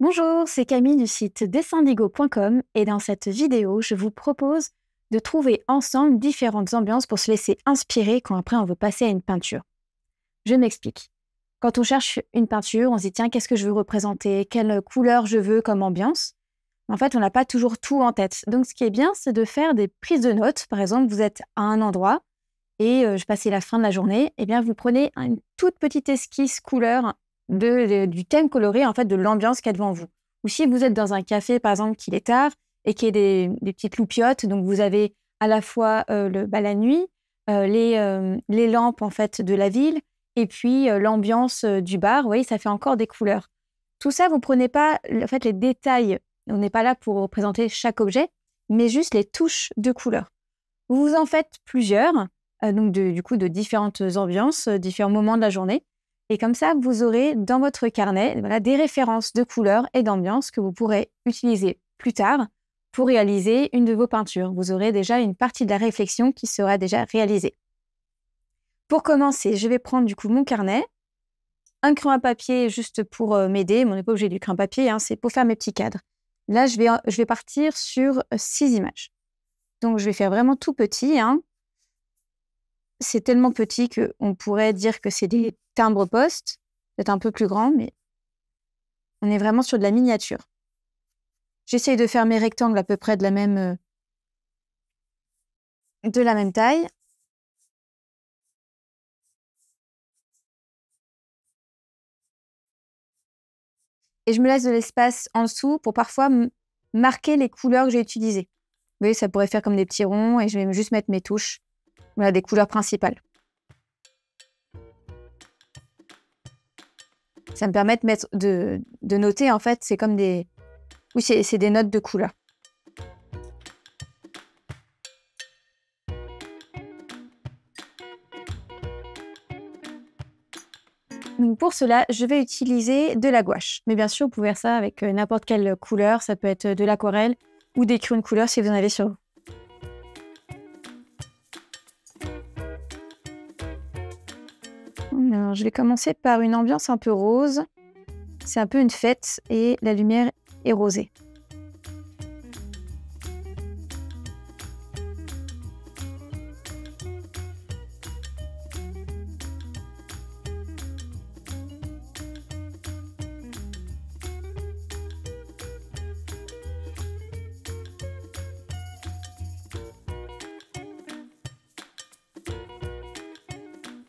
Bonjour, c'est Camille du site dessindigo.com et dans cette vidéo, je vous propose de trouver ensemble différentes ambiances pour se laisser inspirer quand après on veut passer à une peinture. Je m'explique. Quand on cherche une peinture, on se dit tiens, qu'est-ce que je veux représenter? Quelle couleur je veux comme ambiance? En fait, on n'a pas toujours tout en tête. Donc ce qui est bien, c'est de faire des prises de notes. Par exemple, vous êtes à un endroit et je passais la fin de la journée, eh bien vous prenez une toute petite esquisse couleur du thème coloré, en fait, de l'ambiance qu'il y a devant vous. Ou si vous êtes dans un café, par exemple, qu'il est tard et qu'il y a des petites loupiottes, donc vous avez à la fois la nuit, les lampes, en fait, de la ville, et puis l'ambiance du bar, vous voyez, ça fait encore des couleurs. Tout ça, vous ne prenez pas, en fait, les détails. On n'est pas là pour représenter chaque objet, mais juste les touches de couleurs. Vous vous en faites plusieurs, donc du coup de différentes ambiances, différents moments de la journée. Et comme ça, vous aurez dans votre carnet des références de couleurs et d'ambiance que vous pourrez utiliser plus tard pour réaliser une de vos peintures. Vous aurez déjà une partie de la réflexion qui sera déjà réalisée. Pour commencer, je vais prendre du coup mon carnet, un crayon à papier juste pour m'aider. On n'est pas obligé du crayon à papier, hein, c'est pour faire mes petits cadres. Là, je vais partir sur 6 images. Donc, je vais faire vraiment tout petit, hein. C'est tellement petit qu'on pourrait dire que c'est des timbres-poste, peut-être un peu plus grand, mais on est vraiment sur de la miniature. J'essaye de faire mes rectangles à peu près de la même taille. Et je me laisse de l'espace en dessous pour parfois marquer les couleurs que j'ai utilisées. Vous voyez, ça pourrait faire comme des petits ronds et je vais juste mettre mes touches, voilà, des couleurs principales. Ça me permet de noter, en fait, c'est comme des... Oui, c'est des notes de couleurs. Donc pour cela, je vais utiliser de la gouache. Mais bien sûr, vous pouvez faire ça avec n'importe quelle couleur. Ça peut être de l'aquarelle ou des crayons de couleur si vous en avez sur vous. Alors, je vais commencer par une ambiance un peu rose. C'est un peu une fête et la lumière est rosée.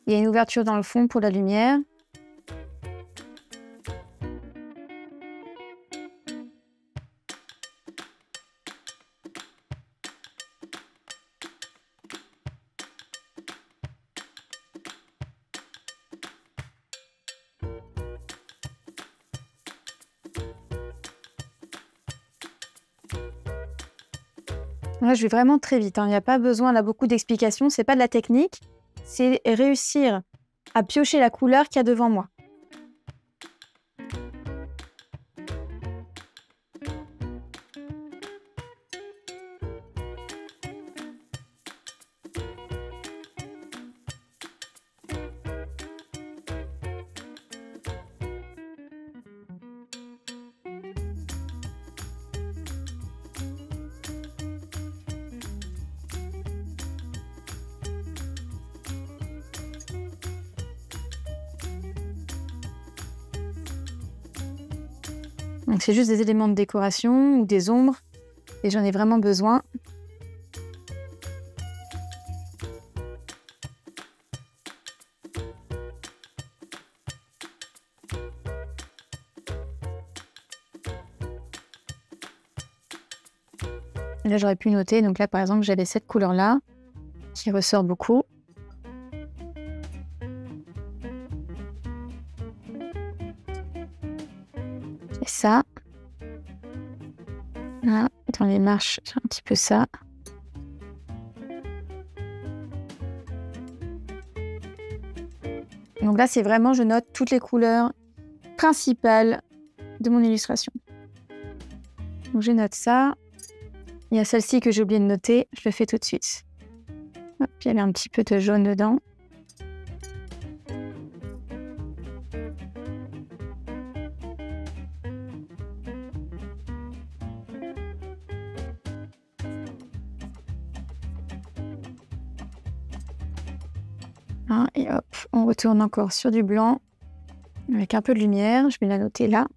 Il y a une ouverture dans le fond pour la lumière. Là, je vais vraiment très vite, hein. Il n'y a pas besoin, là, beaucoup d'explications. Ce n'est pas de la technique, c'est réussir à piocher la couleur qu'il y a devant moi. Donc c'est juste des éléments de décoration ou des ombres et j'en ai vraiment besoin. Là, j'aurais pu noter, donc là, par exemple, j'avais cette couleur-là qui ressort beaucoup. Et ça. Là, dans les marches, j'ai un petit peu ça. Donc là, c'est vraiment, je note toutes les couleurs principales de mon illustration. Donc je note ça. Il y a celle-ci que j'ai oublié de noter, je le fais tout de suite. Hop, il y avait un petit peu de jaune dedans. Hein, et hop, on retourne encore sur du blanc avec un peu de lumière. Je vais la noter là.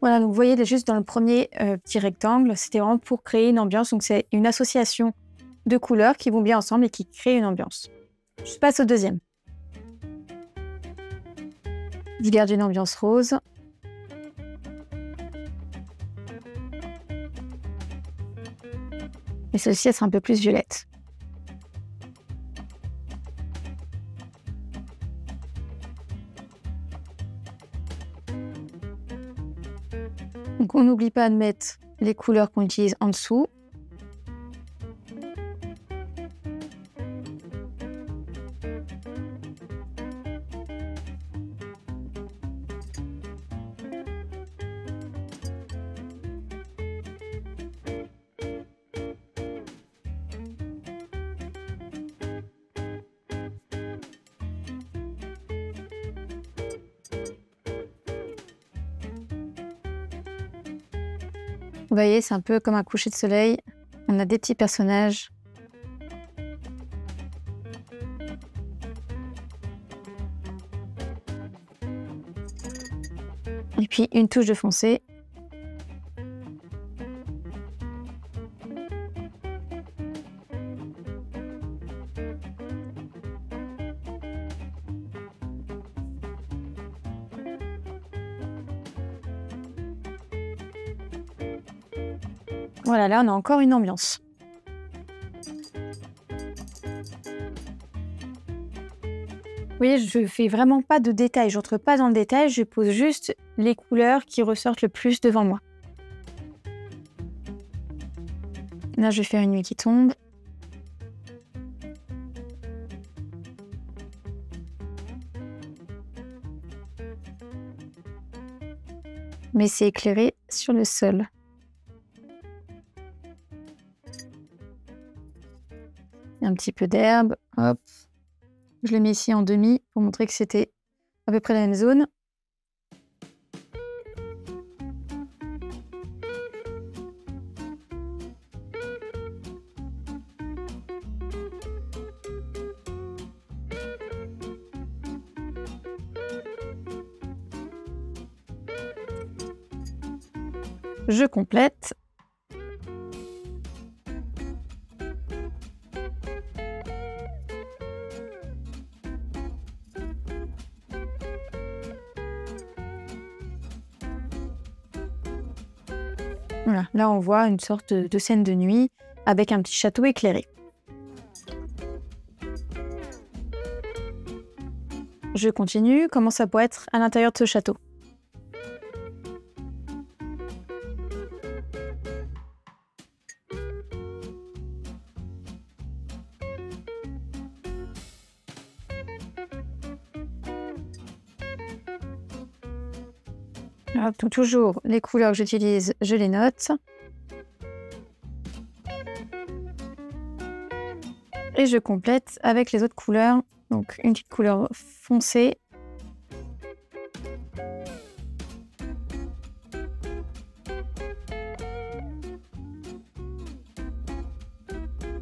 Voilà, donc vous voyez juste dans le premier petit rectangle, c'était vraiment pour créer une ambiance. Donc c'est une association de couleurs qui vont bien ensemble et qui créent une ambiance. Je passe au deuxième. Je garde une ambiance rose. Et celle-ci, elle sera un peu plus violette. Donc on n'oublie pas de mettre les couleurs qu'on utilise en dessous. Vous voyez, c'est un peu comme un coucher de soleil. On a des petits personnages. Et puis une touche de foncé. Voilà, là on a encore une ambiance. Vous voyez, je fais vraiment pas de détails, je rentre pas dans le détail, je pose juste les couleurs qui ressortent le plus devant moi. Là, je vais faire une nuit qui tombe. Mais c'est éclairé sur le sol. Un petit peu d'herbe, hop. Je le mets ici en demi pour montrer que c'était à peu près la même zone. Je complète. Voilà, là on voit une sorte de scène de nuit avec un petit château éclairé. Je continue. Comment ça pourrait être à l'intérieur de ce château? Hop, donc toujours les couleurs que j'utilise, je les note. Et je complète avec les autres couleurs. Donc une petite couleur foncée.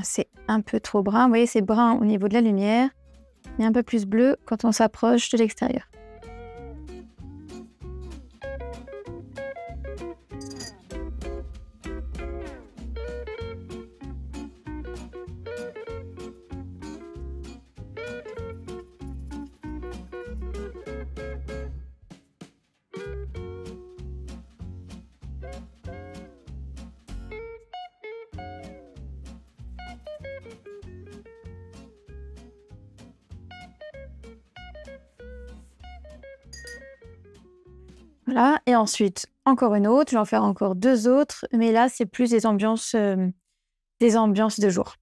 C'est un peu trop brun. Vous voyez, c'est brun au niveau de la lumière et un peu plus bleu quand on s'approche de l'extérieur. Voilà, et ensuite, encore une autre. Je vais en faire encore deux autres, mais là, c'est plus des ambiances de jour.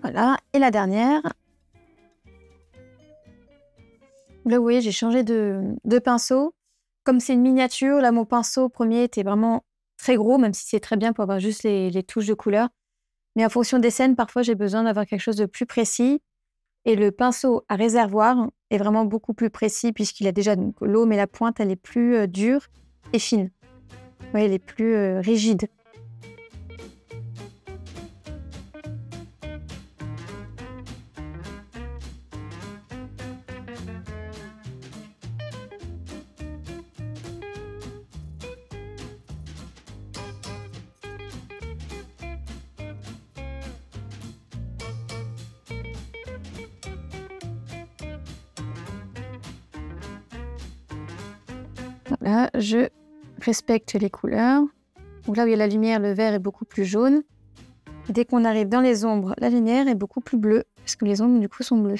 Voilà, et la dernière. Là, vous voyez, j'ai changé de pinceau. Comme c'est une miniature, là, mon pinceau premier était vraiment très gros, même si c'est très bien pour avoir juste les touches de couleur. Mais en fonction des scènes, parfois, j'ai besoin d'avoir quelque chose de plus précis. Et le pinceau à réservoir est vraiment beaucoup plus précis puisqu'il a déjà l'eau, mais la pointe, elle est plus dure et fine. Vous voyez, elle est plus rigide. Là, je respecte les couleurs. Donc là où il y a la lumière, le vert est beaucoup plus jaune. Et dès qu'on arrive dans les ombres, la lumière est beaucoup plus bleue, parce que les ombres, du coup, sont bleues.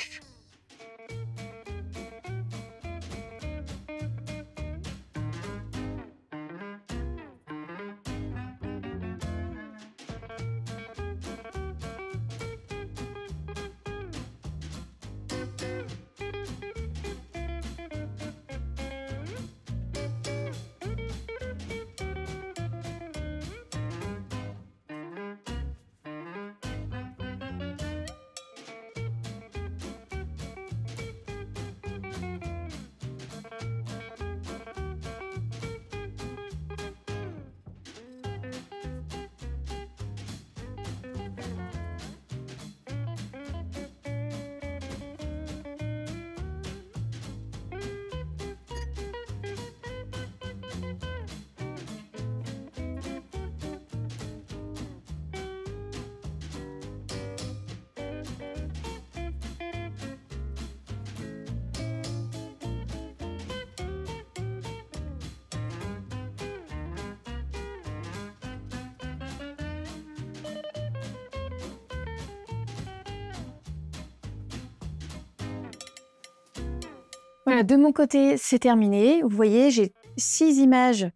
Voilà, de mon côté, c'est terminé. Vous voyez, j'ai 6 images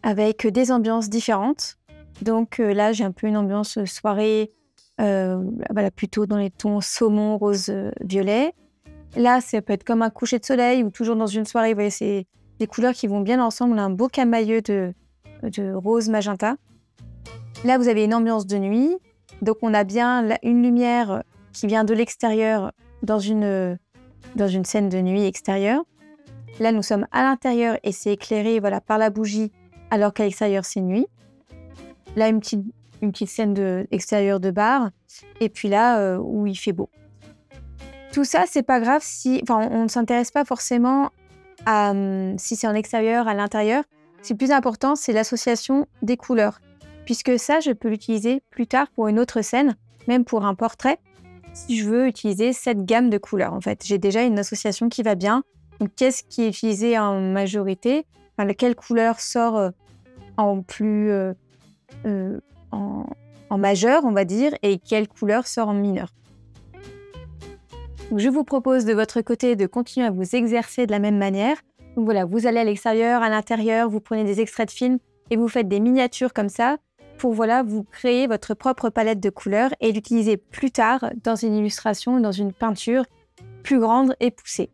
avec des ambiances différentes. Donc là, j'ai un peu une ambiance soirée, voilà, plutôt dans les tons saumon, rose, violet. Là, ça peut être comme un coucher de soleil ou toujours dans une soirée. Vous voyez, c'est des couleurs qui vont bien ensemble. On a un beau camailleux de rose magenta. Là, vous avez une ambiance de nuit. Donc, on a bien une lumière qui vient de l'extérieur dans une scène de nuit extérieure. Là, nous sommes à l'intérieur et c'est éclairé, voilà, par la bougie, alors qu'à l'extérieur, c'est nuit. Là, une petite scène extérieure de bar. Et puis là, où il fait beau. Tout ça, c'est pas grave si... Enfin, on ne s'intéresse pas forcément à si c'est en extérieur, à l'intérieur. Ce qui est plus important, c'est l'association des couleurs. Puisque ça, je peux l'utiliser plus tard pour une autre scène, même pour un portrait, si je veux utiliser cette gamme de couleurs. En fait, j'ai déjà une association qui va bien. Donc, qu'est-ce qui est utilisé en majorité? Enfin, laquelle couleur sort en plus... en majeur, on va dire, et quelle couleur sort en mineur. Donc, je vous propose de votre côté de continuer à vous exercer de la même manière. Donc voilà, vous allez à l'extérieur, à l'intérieur, vous prenez des extraits de films et vous faites des miniatures comme ça pour voilà, vous créer votre propre palette de couleurs et l'utiliser plus tard dans une illustration ou dans une peinture plus grande et poussée.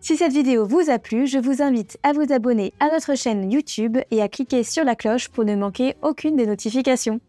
Si cette vidéo vous a plu, je vous invite à vous abonner à notre chaîne YouTube et à cliquer sur la cloche pour ne manquer aucune des notifications.